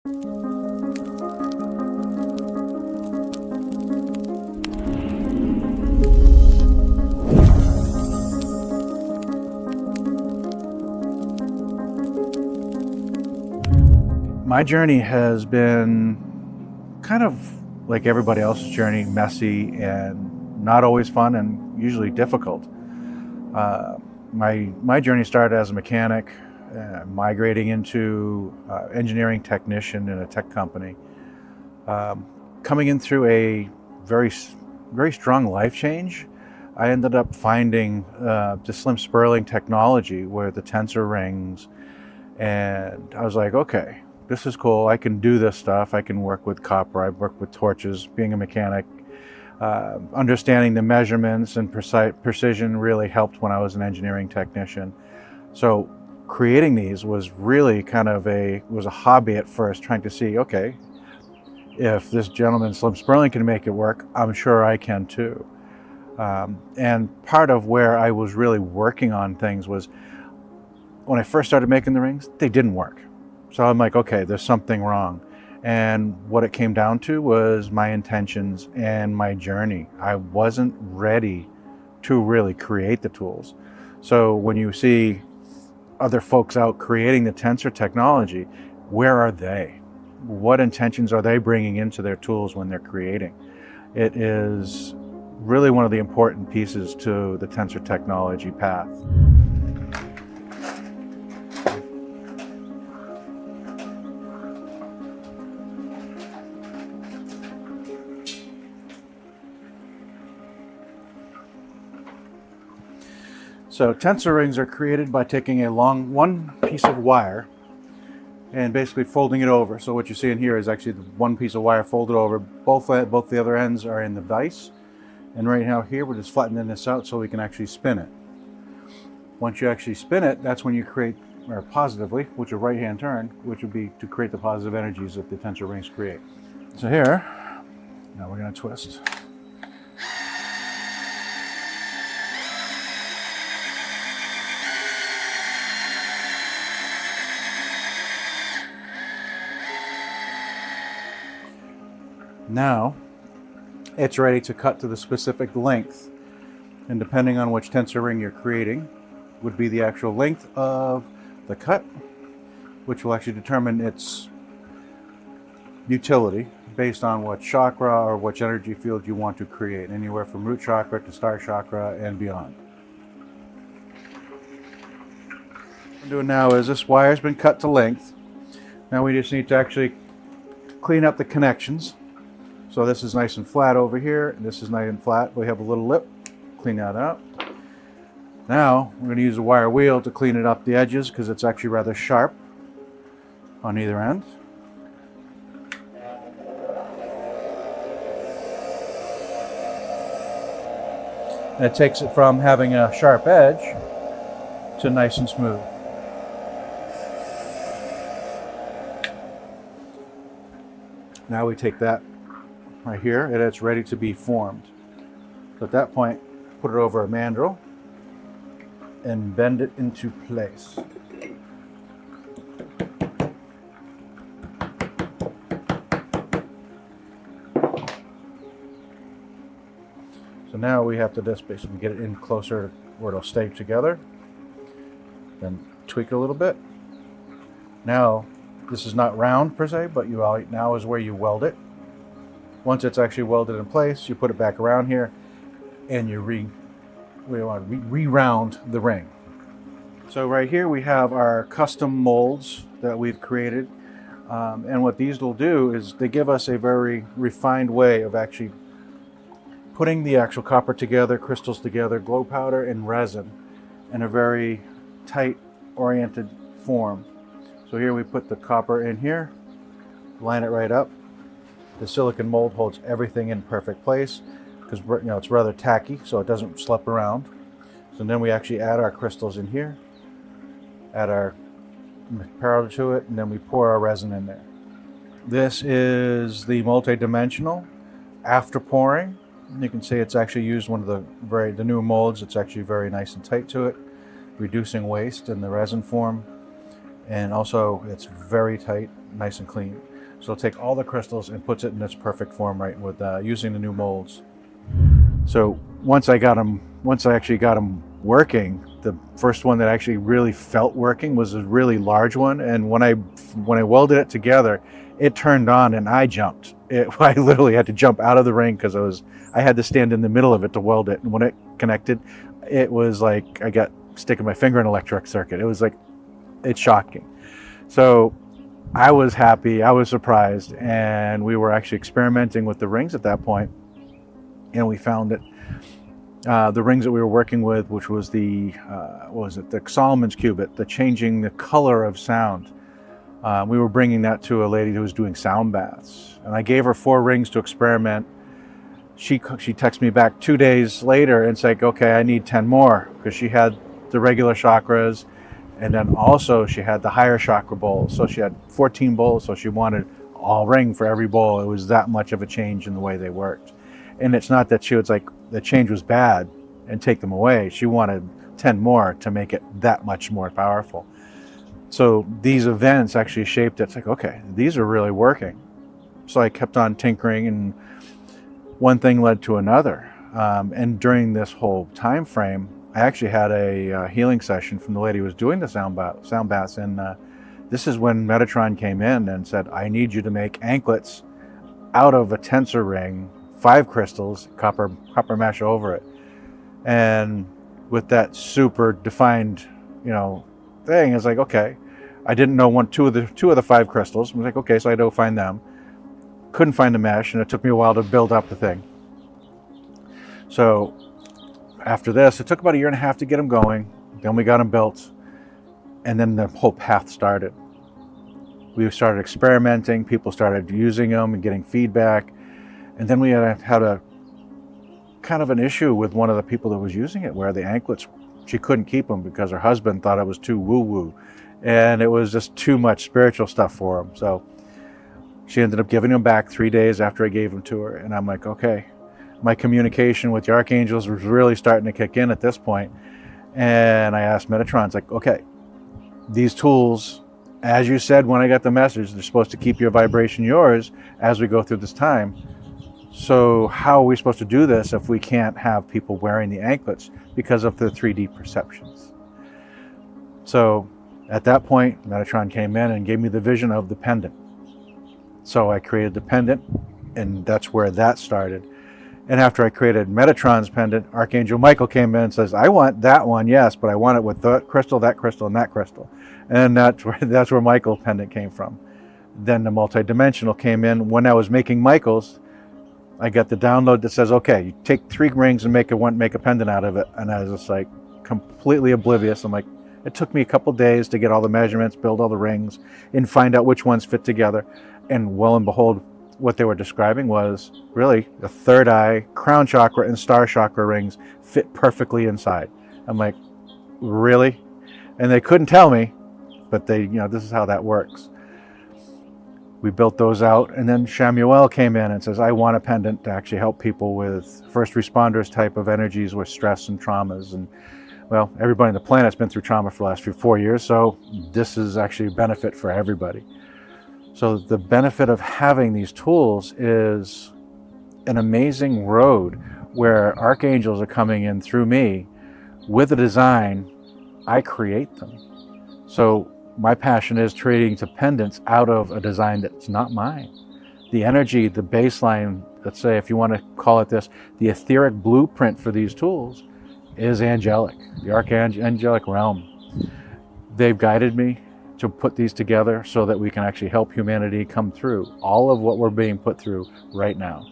My journey has been kind of like everybody else's journey, messy and not always fun and usually difficult. My journey started as a mechanic, migrating into engineering technician in a tech company. Coming in through a very strong life change, I ended up finding the slim spurling technology with the Tensor rings, and I was like, okay, this is cool. I can do this stuff. I can work with copper. I work with torches. Being a mechanic, understanding the measurements and precision really helped when I was an engineering technician. So creating these was really kind of was a hobby at first, trying to see, okay, if this gentleman Slim Sperling can make it work, I'm sure I can too. And part of where I was really working on things was when I first started making the rings, they didn't work. So I'm like, okay, there's something wrong. And what it came down to was my intentions and my journey. I wasn't ready to really create the tools. So when you see other folks out creating the Tensor technology, where are they? What intentions are they bringing into their tools when they're creating? It is really one of the important pieces to the Tensor technology path. So Tensor rings are created by taking one piece of wire and basically folding it over. So what you see in here is actually the one piece of wire folded over. Both the other ends are in the vise. And right now here we're just flattening this out so we can actually spin it. Once you actually spin it, that's when you create, or positively, which is a right-hand turn, which would be to create the positive energies that the Tensor rings create. So here, now we're going to twist. Now, it's ready to cut to the specific length, and depending on which Tensor ring you're creating, would be the actual length of the cut, which will actually determine its utility based on what chakra or which energy field you want to create, anywhere from root chakra to star chakra and beyond. What I'm doing now is this wire has been cut to length. Now we just need to actually clean up the connections. So this is nice and flat over here, and this is nice and flat. We have a little lip, clean that up. Now we're going to use a wire wheel to clean it up the edges because it's actually rather sharp on either end. And it takes it from having a sharp edge to nice and smooth. Now we take that right here, and it's ready to be formed. So at that point, put it over a mandrel and bend it into place. So now we have to just basically get it in closer where it'll stay together. Then tweak it a little bit. Now, this is not round per se, but now is where you weld it. Once it's actually welded in place, you put it back around here and you re-round the ring. So right here we have our custom molds that we've created. And what these will do is they give us a very refined way of actually putting the actual copper together, crystals together, glow powder and resin in a very tight oriented form. So here we put the copper in here, line it right up. The silicon mold holds everything in perfect place because it's rather tacky, so it doesn't slip around. So then we actually add our crystals in here, add our powder to it, and then we pour our resin in there. This is the multi-dimensional after pouring. You can see it's actually used one of the new molds. It's actually very nice and tight to it, reducing waste in the resin form. and also it's very tight, nice and clean. So it'll take all the crystals and puts it in its perfect form, right, with using the new molds. So once I actually got them working, the first one that actually really felt working was a really large one. And when I welded it together, it turned on and I jumped. I literally had to jump out of the ring because I had to stand in the middle of it to weld it. And when it connected, it was like I got sticking my finger in an electric circuit. It was like, it's shocking. So I was happy, I was surprised, and we were actually experimenting with the rings at that point. And we found that the rings that we were working with, which was the Solomon's cubit, the changing the color of sound. We were bringing that to a lady who was doing sound baths. And I gave her 4 rings to experiment. She texted me back 2 days later and said, okay, I need 10 more, because she had the regular chakras, and then also she had the higher chakra bowls. So she had 14 bowls, so she wanted all ring for every bowl. It was that much of a change in the way they worked. And it's not that she was like, the change was bad and take them away. She wanted 10 more to make it that much more powerful. So these events actually shaped it. It's like, okay, these are really working. So I kept on tinkering, and one thing led to another. And during this whole time frame, I actually had a healing session from the lady who was doing the sound baths. And this is when Metatron came in and said, I need you to make anklets out of a tensor ring, 5 crystals, copper mesh over it. And with that super defined, thing, it's like, okay, I didn't know two of the 5 crystals. I was like, okay, so I had to go find them. Couldn't find the mesh, and it took me a while to build up the thing. So after this, it took about 1.5 years to get them going. Then we got them built, and then the whole path started. We started experimenting. People started using them and getting feedback. And then we had a kind of an issue with one of the people that was using it, where the anklets, she couldn't keep them because her husband thought it was too woo-woo. And it was just too much spiritual stuff for him. So she ended up giving them back 3 days after I gave them to her. And I'm like, okay, my communication with the archangels was really starting to kick in at this point. And I asked Metatron, it's like, okay, these tools, as you said when I got the message, they're supposed to keep your vibration yours as we go through this time. So how are we supposed to do this if we can't have people wearing the anklets because of the 3D perceptions? So at that point, Metatron came in and gave me the vision of the pendant. So I created the pendant, and that's where that started. And after I created Metatron's pendant, Archangel Michael came in and says, I want that one, yes, but I want it with that crystal, and that crystal. And that's where Michael pendant came from. Then the multidimensional came in. When I was making Michael's, I got the download that says, okay, you take 3 rings and make a pendant out of it. And I was just like completely oblivious. I'm like, it took me a couple days to get all the measurements, build all the rings, and find out which ones fit together. And lo and behold, what they were describing was really the third eye, crown chakra, and star chakra rings fit perfectly inside. I'm like, really? And they couldn't tell me, but this is how that works. We built those out, and then Shamuel came in and says, I want a pendant to actually help people with first responders type of energies with stress and traumas. And well, everybody on the planet's been through trauma for the last 4 years, so this is actually a benefit for everybody. So the benefit of having these tools is an amazing road where archangels are coming in through me with a design. I create them. So my passion is creating the pendants out of a design that's not mine. The energy, the baseline, let's say, if you want to call it this, the etheric blueprint for these tools is angelic, the archangelic realm. They've guided me to put these together so that we can actually help humanity come through all of what we're being put through right now.